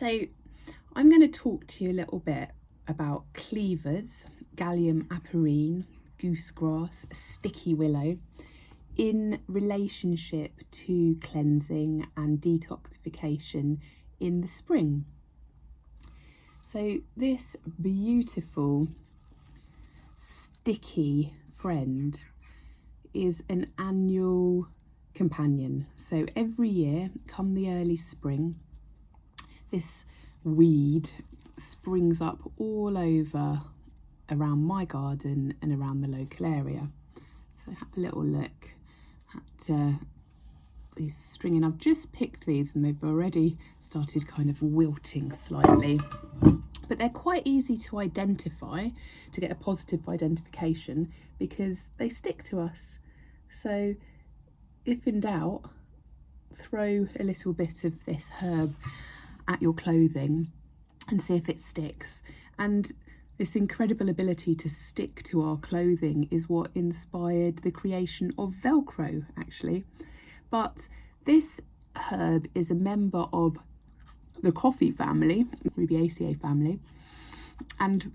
So I'm going to talk to you a little bit about cleavers, Gallium aperine, goosegrass, sticky willow in relationship to cleansing and detoxification in the spring. So this beautiful sticky friend is an annual companion. So every year, come the early spring, this weed springs up all over around my garden and around the local area. So have a little look at these stringing. I've just picked these and they've already started kind of wilting slightly, but they're quite easy to identify, to get a positive identification, because they stick to us. So if in doubt, throw a little bit of this herb at your clothing and see if it sticks. And this incredible ability to stick to our clothing is what inspired the creation of Velcro, actually. But this herb is a member of the coffee family, Rubiaceae family, and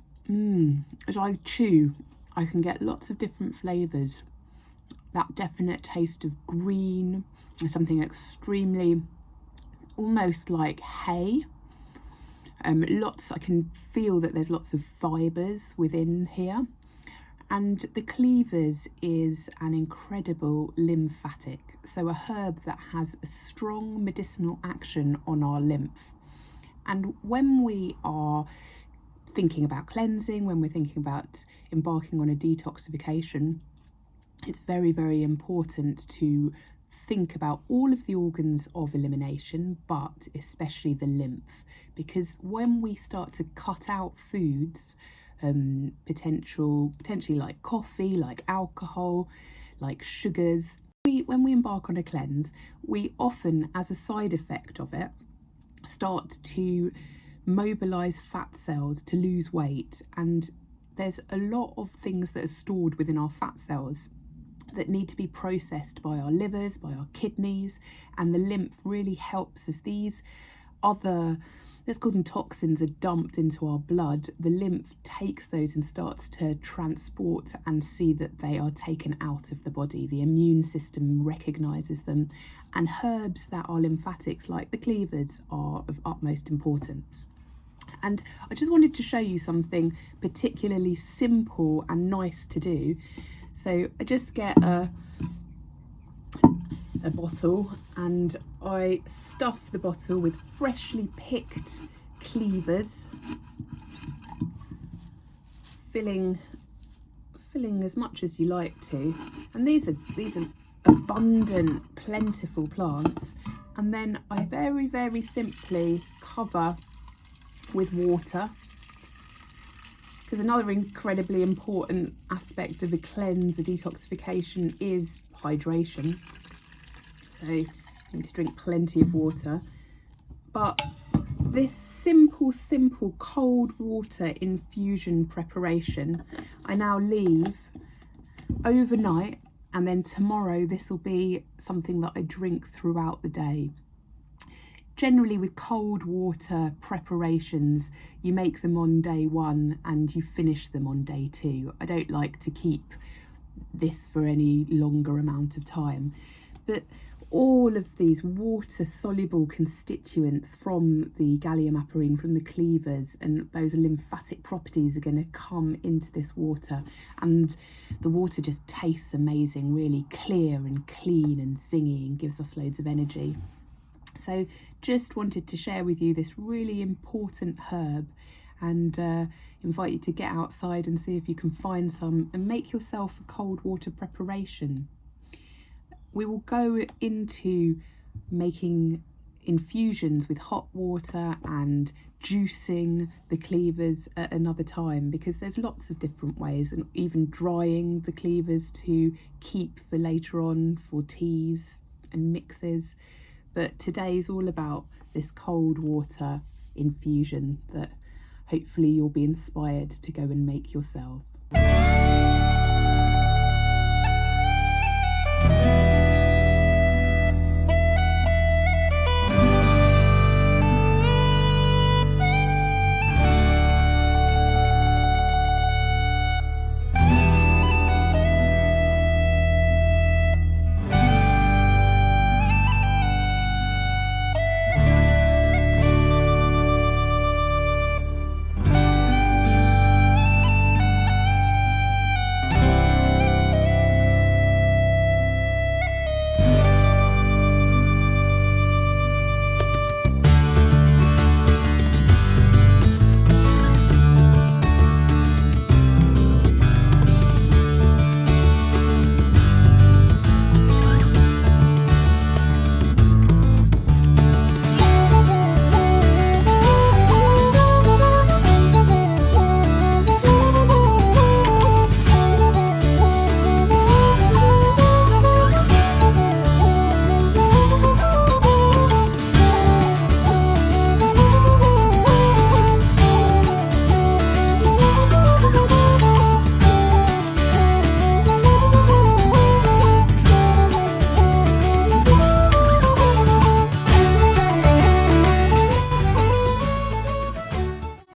as I chew, I can get lots of different flavours. That definite taste of green, something extremely, almost like hay. I can feel that there's lots of fibres within here. And the cleavers is an incredible lymphatic, so a herb that has a strong medicinal action on our lymph. And when we are thinking about cleansing, when we're thinking about embarking on a detoxification, it's very, very important to think about all of the organs of elimination, but especially the lymph, because when we start to cut out foods, potentially like coffee, like alcohol, like sugars, when we embark on a cleanse, we often, as a side effect of it, start to mobilize fat cells to lose weight. And there's a lot of things that are stored within our fat cells that need to be processed by our livers, by our kidneys, and the lymph really helps as these other, let's call them toxins, are dumped into our blood. The lymph takes those and starts to transport and see that they are taken out of the body. The immune system recognises them, and herbs that are lymphatics, like the cleavers, are of utmost importance. And I just wanted to show you something particularly simple and nice to do. So I just get a bottle and I stuff the bottle with freshly picked cleavers, filling as much as you like to. And these are abundant, plentiful plants. And then I very, very simply cover with water, because another incredibly important aspect of a cleanse, a detoxification, is hydration. So you need to drink plenty of water. But this simple cold water infusion preparation, I now leave overnight, and then tomorrow this will be something that I drink throughout the day. Generally with cold water preparations, you make them on day one and you finish them on day two. I don't like to keep this for any longer amount of time. But all of these water-soluble constituents from the Gallium aperine, from the cleavers, and those lymphatic properties are going to come into this water. And the water just tastes amazing, really clear and clean and zingy, and gives us loads of energy. So just wanted to share with you this really important herb, and invite you to get outside and see if you can find some and make yourself a cold water preparation. We will go into making infusions with hot water and juicing the cleavers at another time, because there's lots of different ways, and even drying the cleavers to keep for later on for teas and mixes. But today's all about this cold water infusion that hopefully you'll be inspired to go and make yourself.